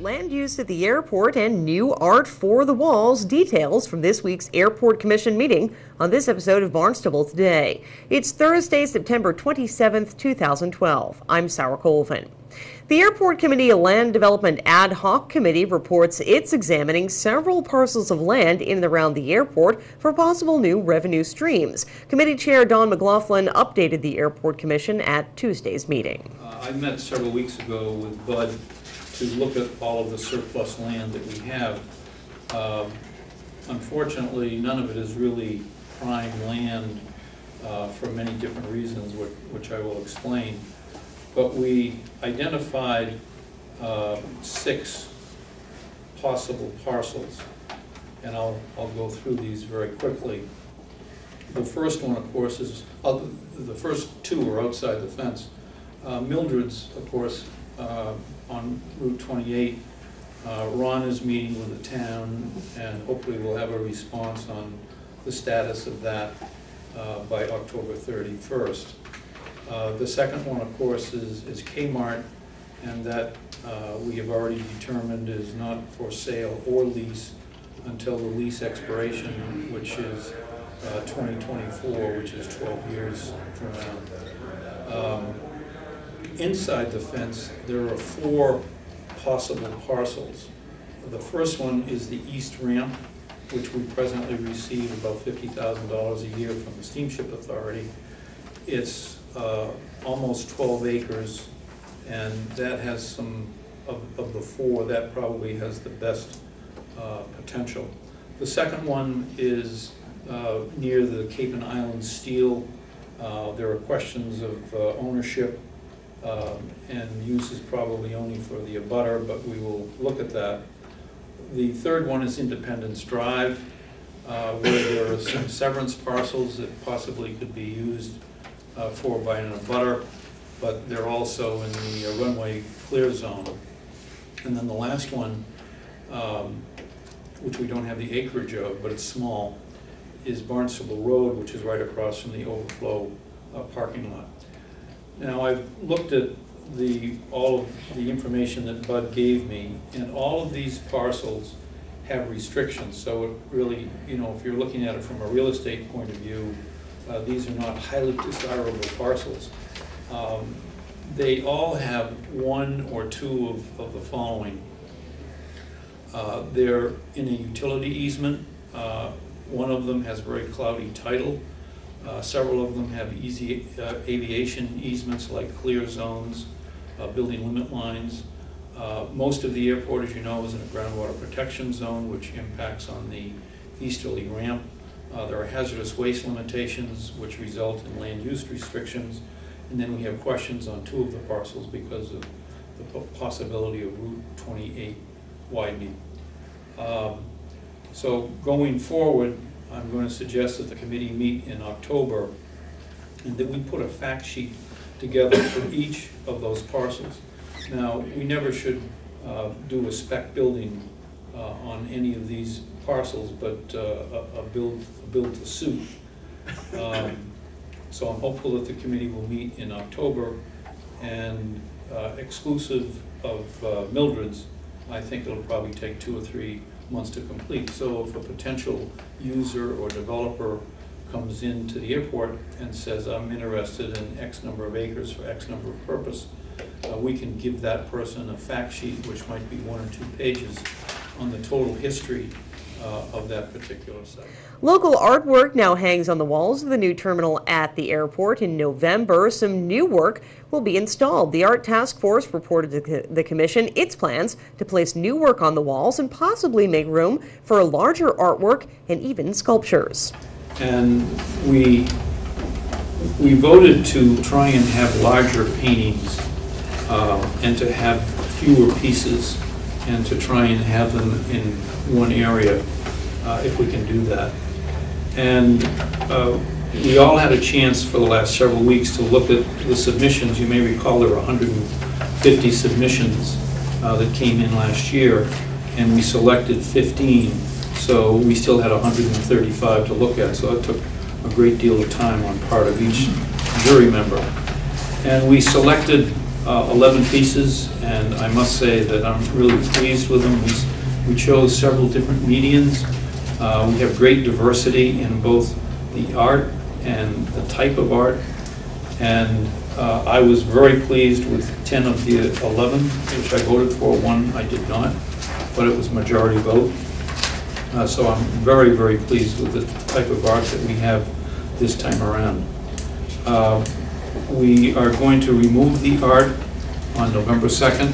Land use at the airport and new art for the walls. Details from this week's Airport Commission meeting on this episode of Barnstable Today. It's Thursday, September 27th, 2012. I'm Sarah Colvin. The Airport Committee Land Development Ad Hoc Committee reports it's examining several parcels of land in and around the airport for possible new revenue streams. Committee Chair Don McLaughlin updated the Airport Commission at Tuesday's meeting. I met several weeks ago with Bud to look at all of the surplus land that we have. Unfortunately, none of it is really prime land for many different reasons, which I will explain. But we identified 6 possible parcels, and I'll go through these very quickly. The first one, of course, is the first 2 are outside the fence. Mildred's, of course, on Route 28. Ron is meeting with the town, and hopefully we'll have a response on the status of that by October 31st. The second one, of course, is Kmart, and that we have already determined is not for sale or lease until the lease expiration, which is 2024, which is 12 years from now. Inside the fence, there are 4 possible parcels. The first one is the east ramp, which we presently receive about $50,000 a year from the Steamship Authority. It's almost 12 acres, and that has some, of the 4, that probably has the best potential. The second one is near the Cape and Island Steel. There are questions of ownership and use is probably only for the abutter, but we will look at that. The third one is Independence Drive, where there are some severance parcels that possibly could be used by an abutter, but they're also in the runway clear zone. And then the last one, which we don't have the acreage of, but it's small, is Barnstable Road, which is right across from the overflow parking lot. Now, I've looked at all of the information that Bud gave me, and all of these parcels have restrictions. So it really, if you're looking at it from a real estate point of view, these are not highly desirable parcels. They all have 1 or 2 of the following. They're in a utility easement. One of them has very cloudy title. Several of them have easy aviation easements like clear zones, building limit lines. Most of the airport, as you know, is in a groundwater protection zone, which impacts on the easterly ramp. There are hazardous waste limitations, which result in land use restrictions. And then we have questions on 2 of the parcels because of the possibility of Route 28 widening. So going forward, I'm going to suggest that the committee meet in October and that we put a fact sheet together for each of those parcels. Now, we never should do a spec building on any of these parcels, but a build to suit. So I'm hopeful that the committee will meet in October, and exclusive of Mildred's, I think it'll probably take 2 or 3 months to complete. So if a potential user or developer comes into the airport and says, I'm interested in X number of acres for X number of purpose, we can give that person a fact sheet, which might be 1 or 2 pages, on the total history of that particular site. Local artwork now hangs on the walls of the new terminal at the airport. In November, some new work will be installed. The Art Task Force reported to the Commission its plans to place new work on the walls and possibly make room for larger artwork and even sculptures. And we voted to try and have larger paintings and to have fewer pieces and to try and have them in one area if we can do that. And we all had a chance for the last several weeks to look at the submissions. You may recall there were 150 submissions that came in last year, and we selected 15. So we still had 135 to look at, so it took a great deal of time on part of each jury member. And we selected 11 pieces, and I must say that I'm really pleased with them. We chose several different medians. We have great diversity in both the art and the type of art, and I was very pleased with 10 of the 11, which I voted for. One I did not, but it was majority vote. So I'm very, very pleased with the type of art that we have this time around. We are going to remove the art on November 2nd,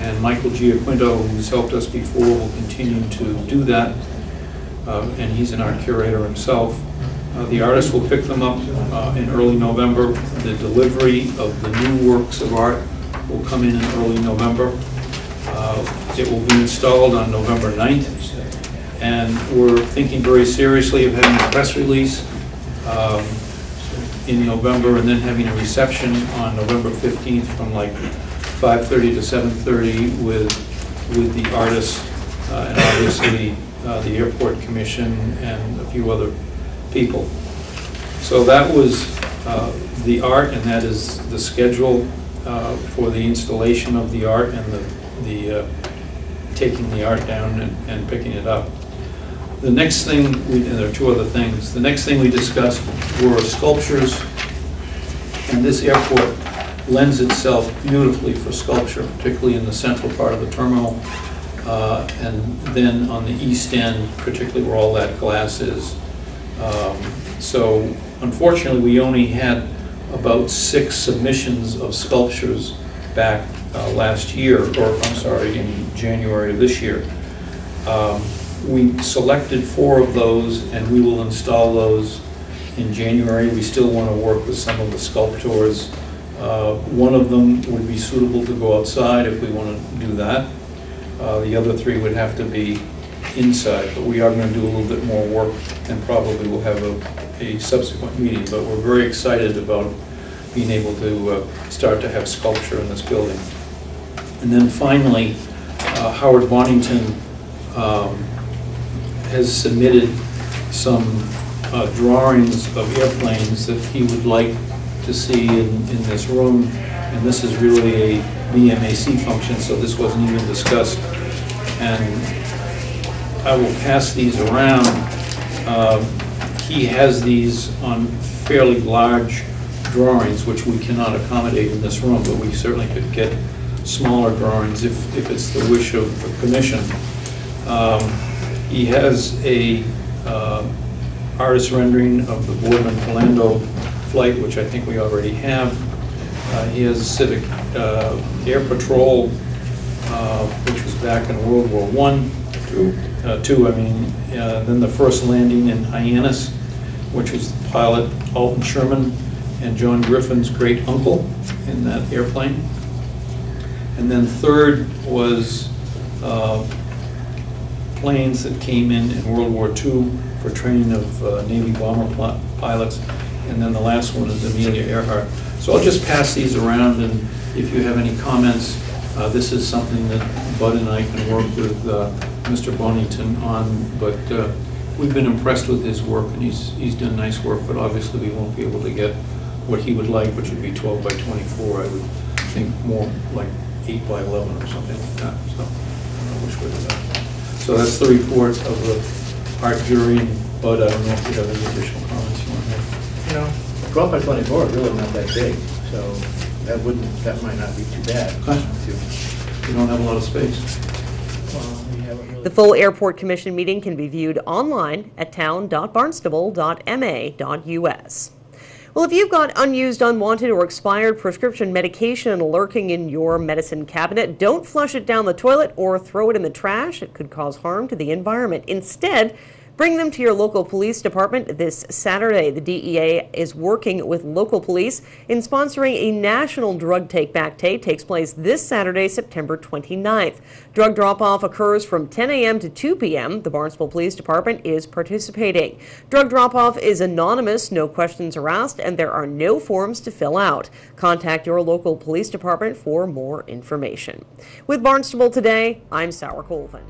and Michael Giaquinto, who's helped us before, will continue to do that, and he's an art curator himself. The artist will pick them up in early November. The delivery of the new works of art will come in early November. It will be installed on November 9th, and we're thinking very seriously of having a press release in November, and then having a reception on November 15th from like 5:30 to 7:30 with the artists and obviously the Airport Commission and a few other people. So that was the art, and that is the schedule for the installation of the art and the taking the art down and picking it up. The next thing, and there are two other things. The next thing we discussed were sculptures, and this airport lends itself beautifully for sculpture, particularly in the central part of the terminal, and then on the east end, particularly where all that glass is. So unfortunately, we only had about 6 submissions of sculptures back last year, or I'm sorry, in January of this year. We selected 4 of those, and we will install those in January. We still want to work with some of the sculptors. One of them would be suitable to go outside if we want to do that. The other 3 would have to be inside, but we are going to do a little bit more work, and probably we'll have a subsequent meeting. But we're very excited about being able to start to have sculpture in this building. And then finally, Howard Bonington has submitted some drawings of airplanes that he would like to see in this room, and this is really a BMAC function, so this wasn't even discussed. And I will pass these around. He has these on fairly large drawings, which we cannot accommodate in this room, but we certainly could get smaller drawings if it's the wish of the commission. He has a artist rendering of the Boardman Orlando flight, which I think we already have. He has Civic Air Patrol, which was back in World War I. Two, I mean. Then the first landing in Hyannis, which was the pilot Alton Sherman and John Griffin's great uncle in that airplane. And then third was planes that came in World War II for training of Navy bomber pilots. And then the last one is Amelia Earhart. So I'll just pass these around, and if you have any comments, this is something that Bud and I can work with Mr. Bonington on, but we've been impressed with his work, and he's done nice work, but obviously we won't be able to get what he would like, which would be 12 by 24. I would think more like 8 by 11 or something like that. So I don't know which way to go. So that's the report of the art jury, and Bud, I don't know if you have any additional comments you want to make. You know, 12 by 24 is really not that big, so that might not be too bad. Okay. You don't have a lot of space. Well, we haven't really. The full Airport Commission meeting can be viewed online at town.barnstable.ma.us. Well, if you've got unused, unwanted, or expired prescription medication lurking in your medicine cabinet, don't flush it down the toilet or throw it in the trash. It could cause harm to the environment. Instead, bring them to your local police department this Saturday. The DEA is working with local police in sponsoring a national drug take-back day. It takes place this Saturday, September 29th. Drug drop-off occurs from 10 a.m. to 2 p.m. The Barnstable Police Department is participating. Drug drop-off is anonymous, no questions are asked, and there are no forms to fill out. Contact your local police department for more information. With Barnstable Today, I'm Sarah Colvin.